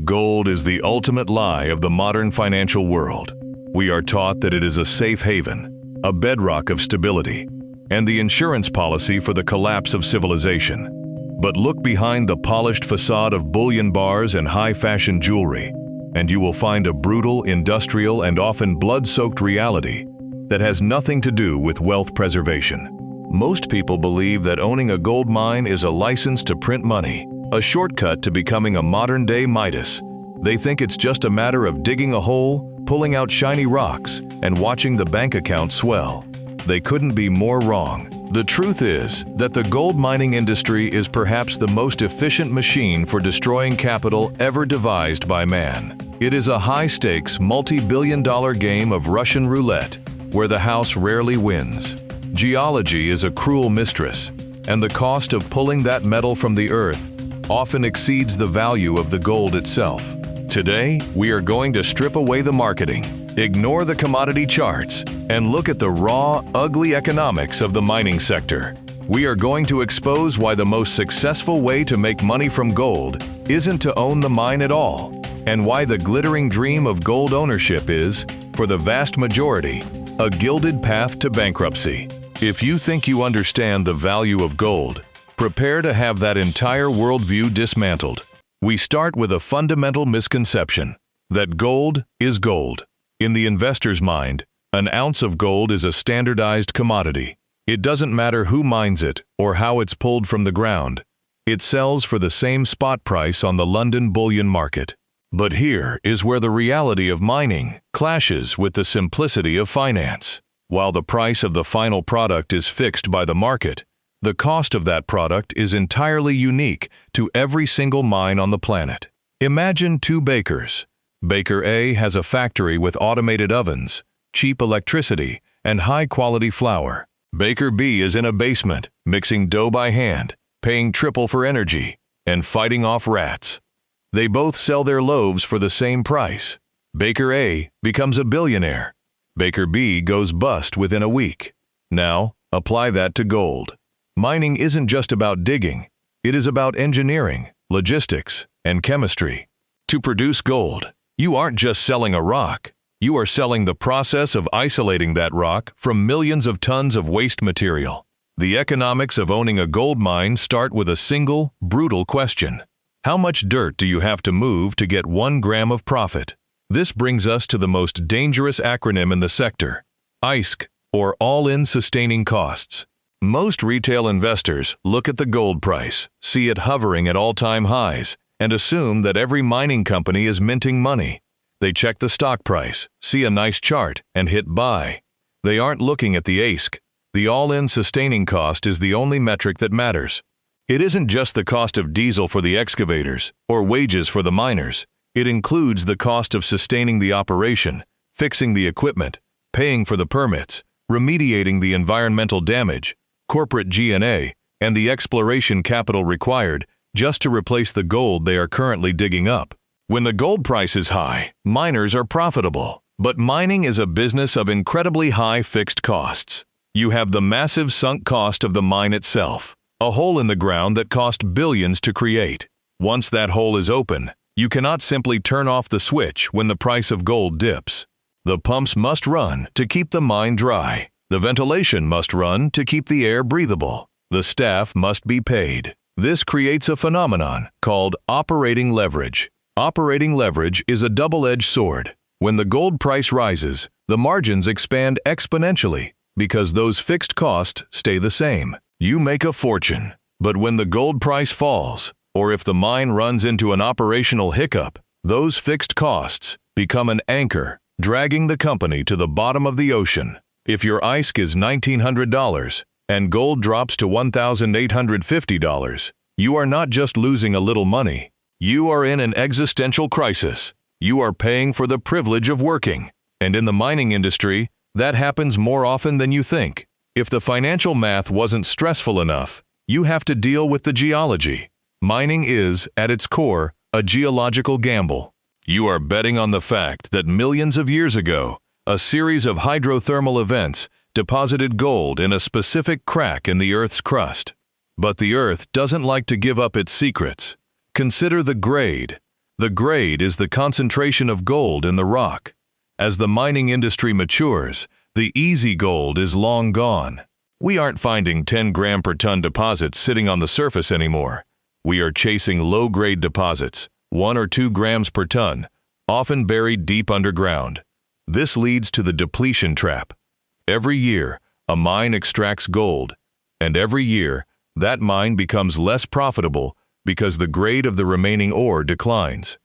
Gold is the ultimate lie of the modern financial world. We are taught that it is a safe haven, a bedrock of stability, and the insurance policy for the collapse of civilization. But look behind the polished facade of bullion bars and high-fashion jewelry, and you will find a brutal, industrial, and often blood-soaked reality that has nothing to do with wealth preservation. Most people believe that owning a gold mine is a license to print money, a shortcut to becoming a modern-day Midas. They think it's just a matter of digging a hole, pulling out shiny rocks, and watching the bank account swell. They couldn't be more wrong. The truth is that the gold mining industry is perhaps the most efficient machine for destroying capital ever devised by man. It is a high-stakes, multi-billion-dollar game of Russian roulette, where the house rarely wins. Geology is a cruel mistress, and the cost of pulling that metal from the earth often exceeds the value of the gold itself. Today, we are going to strip away the marketing, ignore the commodity charts, and look at the raw, ugly economics of the mining sector. We are going to expose why the most successful way to make money from gold isn't to own the mine at all, and why the glittering dream of gold ownership is, for the vast majority, a gilded path to bankruptcy. If you think you understand the value of gold, prepare to have that entire worldview dismantled. We start with a fundamental misconception, that gold is gold. In the investor's mind, an ounce of gold is a standardized commodity. It doesn't matter who mines it or how it's pulled from the ground. It sells for the same spot price on the London bullion market. But here is where the reality of mining clashes with the simplicity of finance. While the price of the final product is fixed by the market, the cost of that product is entirely unique to every single mine on the planet. Imagine two bakers. Baker A has a factory with automated ovens, cheap electricity, and high-quality flour. Baker B is in a basement, mixing dough by hand, paying triple for energy, and fighting off rats. They both sell their loaves for the same price. Baker A becomes a billionaire. Baker B goes bust within a week. Now, apply that to gold. Mining isn't just about digging. It is about engineering, logistics, and chemistry. To produce gold, you aren't just selling a rock. You are selling the process of isolating that rock from millions of tons of waste material. The economics of owning a gold mine start with a single, brutal question. How much dirt do you have to move to get 1 gram of profit? This brings us to the most dangerous acronym in the sector, AISC, or All-In Sustaining Costs. Most retail investors look at the gold price, see it hovering at all-time highs, and assume that every mining company is minting money. They check the stock price, see a nice chart, and hit buy. They aren't looking at the AISC. The all-in sustaining cost is the only metric that matters. It isn't just the cost of diesel for the excavators or wages for the miners. It includes the cost of sustaining the operation, fixing the equipment, paying for the permits, remediating the environmental damage, corporate G&A, and the exploration capital required just to replace the gold they are currently digging up. When the gold price is high, miners are profitable. But mining is a business of incredibly high fixed costs. You have the massive sunk cost of the mine itself, a hole in the ground that cost billions to create. Once that hole is open, you cannot simply turn off the switch when the price of gold dips. The pumps must run to keep the mine dry. The ventilation must run to keep the air breathable. The staff must be paid. This creates a phenomenon called operating leverage. Operating leverage is a double-edged sword. When the gold price rises, the margins expand exponentially because those fixed costs stay the same. You make a fortune. But when the gold price falls, or if the mine runs into an operational hiccup, those fixed costs become an anchor, dragging the company to the bottom of the ocean. If your AISC is $1,900 and gold drops to $1,850, you are not just losing a little money. You are in an existential crisis. You are paying for the privilege of working. And in the mining industry, that happens more often than you think. If the financial math wasn't stressful enough, you have to deal with the geology. Mining is, at its core, a geological gamble. You are betting on the fact that millions of years ago, a series of hydrothermal events deposited gold in a specific crack in the Earth's crust. But the Earth doesn't like to give up its secrets. Consider the grade. The grade is the concentration of gold in the rock. As the mining industry matures, the easy gold is long gone. We aren't finding 10 gram per ton deposits sitting on the surface anymore. We are chasing low-grade deposits, 1 or 2 grams per ton, often buried deep underground. This leads to the depletion trap. Every year, a mine extracts gold, and every year, that mine becomes less profitable because the grade of the remaining ore declines.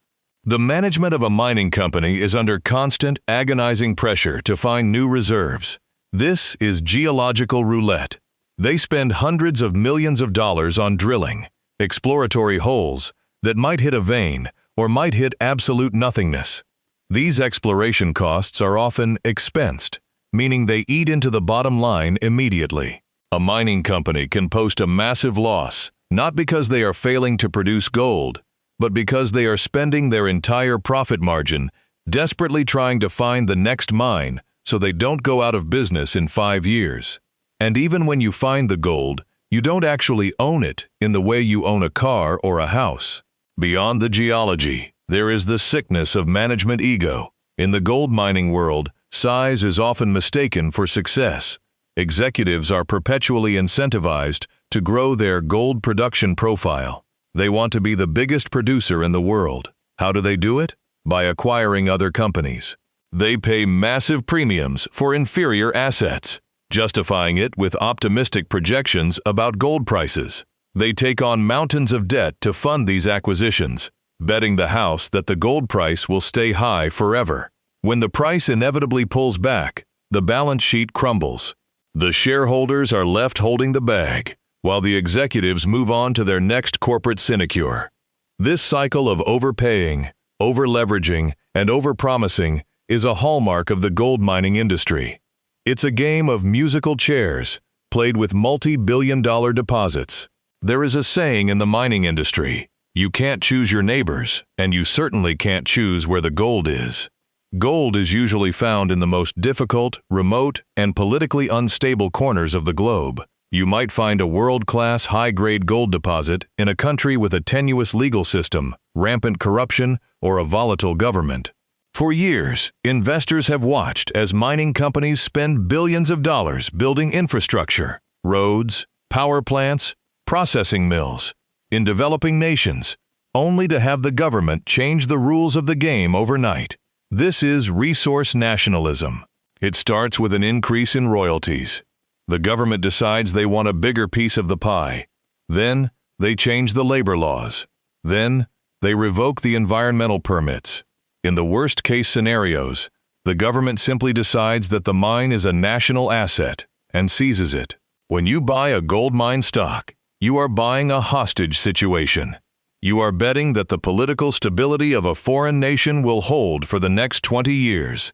The management of a mining company is under constant, agonizing pressure to find new reserves. This is geological roulette. They spend hundreds of millions of dollars on drilling, exploratory holes that might hit a vein or might hit absolute nothingness. These exploration costs are often expensed, meaning they eat into the bottom line immediately. A mining company can post a massive loss, not because they are failing to produce gold, but because they are spending their entire profit margin desperately trying to find the next mine so they don't go out of business in 5 years. And even when you find the gold, you don't actually own it in the way you own a car or a house. Beyond the geology, there is the sickness of management ego. In the gold mining world, size is often mistaken for success. Executives are perpetually incentivized to grow their gold production profile. They want to be the biggest producer in the world. How do they do it? By acquiring other companies. They pay massive premiums for inferior assets, justifying it with optimistic projections about gold prices. They take on mountains of debt to fund these acquisitions, betting the house that the gold price will stay high forever. When the price inevitably pulls back, the balance sheet crumbles. The shareholders are left holding the bag, while the executives move on to their next corporate sinecure. This cycle of overpaying, over-leveraging, and over-promising is a hallmark of the gold mining industry. It's a game of musical chairs, played with multi-billion-dollar deposits. There is a saying in the mining industry, you can't choose your neighbors, and you certainly can't choose where the gold is. Gold is usually found in the most difficult, remote, and politically unstable corners of the globe. You might find a world-class high-grade gold deposit in a country with a tenuous legal system, rampant corruption, or a volatile government. For years, investors have watched as mining companies spend billions of dollars building infrastructure, roads, power plants, processing mills, in developing nations, only to have the government change the rules of the game overnight. This is resource nationalism. It starts with an increase in royalties. The government decides they want a bigger piece of the pie. Then, they change the labor laws. Then, they revoke the environmental permits. In the worst-case scenarios, the government simply decides that the mine is a national asset and seizes it. When you buy a gold mine stock, you are buying a hostage situation. You are betting that the political stability of a foreign nation will hold for the next 20 years.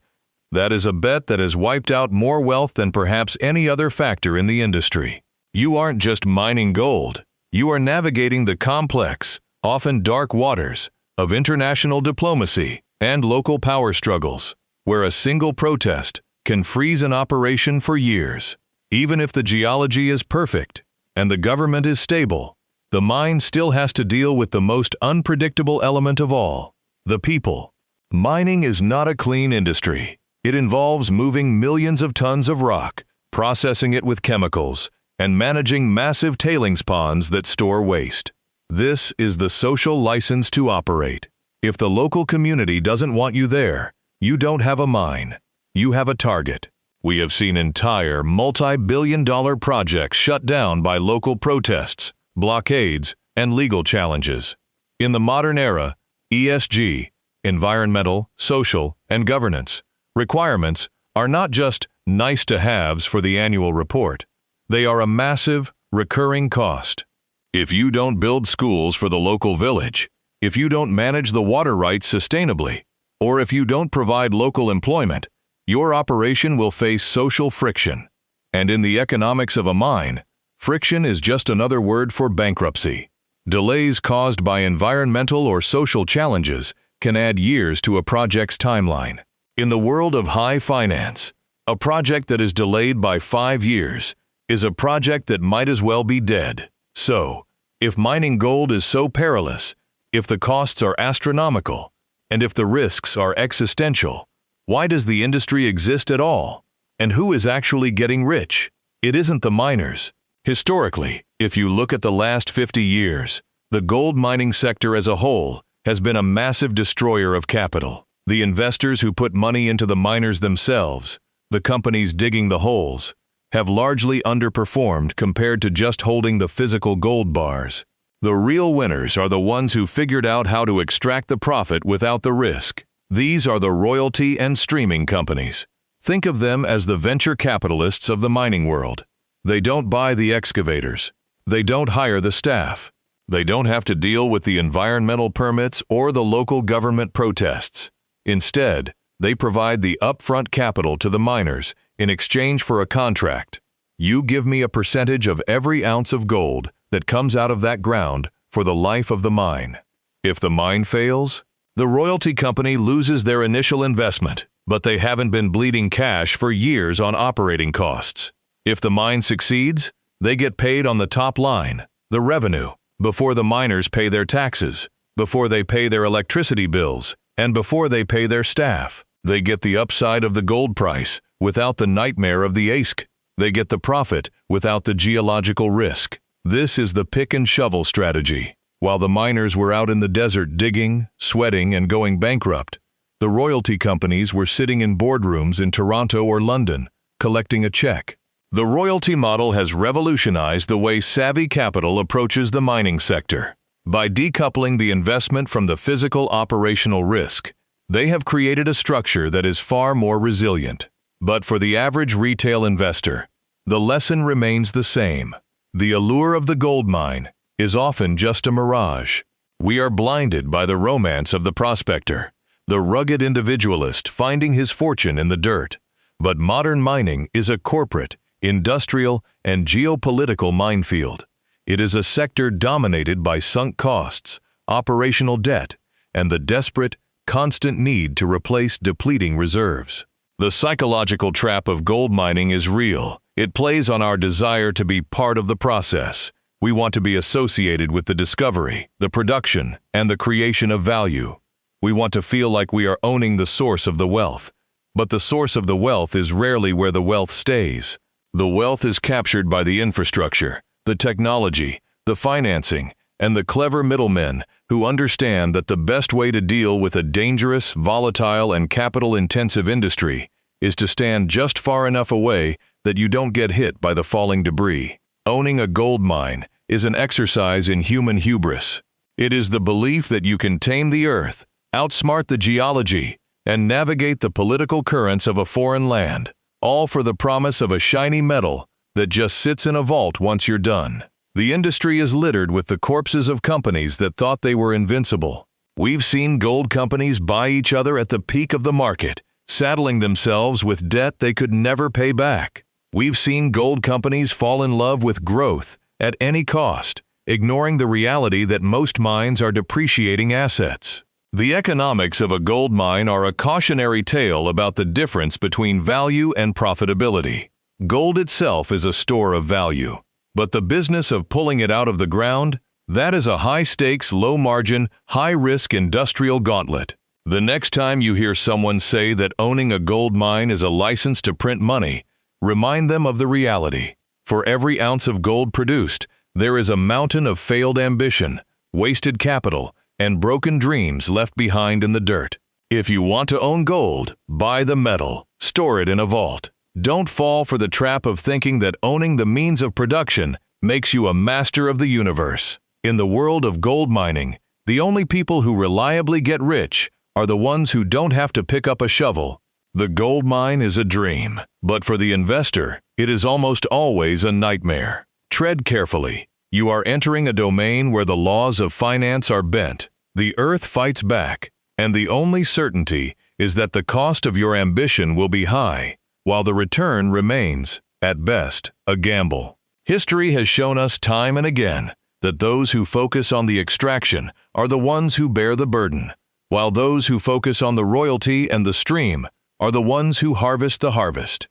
That is a bet that has wiped out more wealth than perhaps any other factor in the industry. You aren't just mining gold. You are navigating the complex, often dark waters, of international diplomacy and local power struggles, where a single protest can freeze an operation for years. Even if the geology is perfect and the government is stable, the mine still has to deal with the most unpredictable element of all, the people. Mining is not a clean industry. It involves moving millions of tons of rock, processing it with chemicals, and managing massive tailings ponds that store waste. This is the social license to operate. If the local community doesn't want you there, you don't have a mine. You have a target. We have seen entire multi-billion-dollar projects shut down by local protests, blockades, and legal challenges. In the modern era, ESG, environmental, social, and governance requirements are not just nice-to-haves for the annual report. They are a massive, recurring cost. If you don't build schools for the local village, if you don't manage the water rights sustainably, or if you don't provide local employment, your operation will face social friction. And in the economics of a mine, friction is just another word for bankruptcy. Delays caused by environmental or social challenges can add years to a project's timeline. In the world of high finance, a project that is delayed by 5 years is a project that might as well be dead. So, if mining gold is so perilous, If the costs are astronomical, and if the risks are existential, why does the industry exist at all? And who is actually getting rich? It isn't the miners. Historically, if you look at the last 50 years, the gold mining sector as a whole has been a massive destroyer of capital. The investors who put money into the miners themselves, the companies digging the holes, have largely underperformed compared to just holding the physical gold bars. The real winners are the ones who figured out how to extract the profit without the risk. These are the royalty and streaming companies. Think of them as the venture capitalists of the mining world. They don't buy the excavators. They don't hire the staff. They don't have to deal with the environmental permits or the local government protests. Instead, they provide the upfront capital to the miners in exchange for a contract. You give me a percentage of every ounce of gold that comes out of that ground for the life of the mine. If the mine fails, the royalty company loses their initial investment, but they haven't been bleeding cash for years on operating costs. If the mine succeeds, they get paid on the top line, the revenue, before the miners pay their taxes, before they pay their electricity bills, and before they pay their staff. They get the upside of the gold price without the nightmare of the AISC. They get the profit without the geological risk. This is the pick and shovel strategy. While the miners were out in the desert digging, sweating, and going bankrupt, the royalty companies were sitting in boardrooms in Toronto or London, collecting a check. The royalty model has revolutionized the way savvy capital approaches the mining sector. By decoupling the investment from the physical operational risk, they have created a structure that is far more resilient. But for the average retail investor, the lesson remains the same. The allure of the gold mine is often just a mirage. We are blinded by the romance of the prospector, the rugged individualist finding his fortune in the dirt. But modern mining is a corporate, industrial, and geopolitical minefield. It is a sector dominated by sunk costs, operational debt, and the desperate, constant need to replace depleting reserves. The psychological trap of gold mining is real. It plays on our desire to be part of the process. We want to be associated with the discovery, the production, and the creation of value. We want to feel like we are owning the source of the wealth. But the source of the wealth is rarely where the wealth stays. The wealth is captured by the infrastructure, the technology, the financing, and the clever middlemen who understand that the best way to deal with a dangerous, volatile, and capital-intensive industry is to stand just far enough away that you don't get hit by the falling debris. Owning a gold mine is an exercise in human hubris. It is the belief that you can tame the earth, outsmart the geology, and navigate the political currents of a foreign land, all for the promise of a shiny metal that just sits in a vault once you're done. The industry is littered with the corpses of companies that thought they were invincible. We've seen gold companies buy each other at the peak of the market, saddling themselves with debt they could never pay back. We've seen gold companies fall in love with growth at any cost, ignoring the reality that most mines are depreciating assets. The economics of a gold mine are a cautionary tale about the difference between value and profitability. Gold itself is a store of value, but the business of pulling it out of the ground, that is a high-stakes, low-margin, high-risk industrial gauntlet. The next time you hear someone say that owning a gold mine is a license to print money, remind them of the reality. For every ounce of gold produced, there is a mountain of failed ambition, wasted capital, and broken dreams left behind in the dirt. If you want to own gold, buy the metal, store it in a vault. Don't fall for the trap of thinking that owning the means of production makes you a master of the universe. In the world of gold mining, the only people who reliably get rich are the ones who don't have to pick up a shovel. The gold mine is a dream, but for the investor, it is almost always a nightmare. Tread carefully. You are entering a domain where the laws of finance are bent. The earth fights back, and the only certainty is that the cost of your ambition will be high, while the return remains, at best, a gamble. History has shown us time and again that those who focus on the extraction are the ones who bear the burden, while those who focus on the royalty and the stream are the ones who harvest the harvest.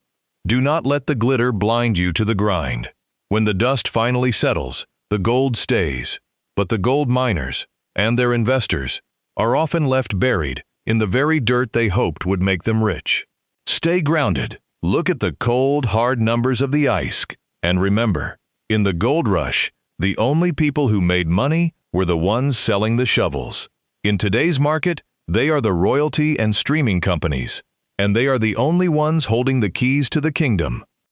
Do not let the glitter blind you to the grind. When the dust finally settles, the gold stays, but the gold miners, and their investors are often left buried in the very dirt they hoped would make them rich. Stay grounded. Look at the cold, hard numbers of the AISC, and remember, in the gold rush, the only people who made money were the ones selling the shovels. In today's market, they are the royalty and streaming companies, and they are the only ones holding the keys to the kingdom.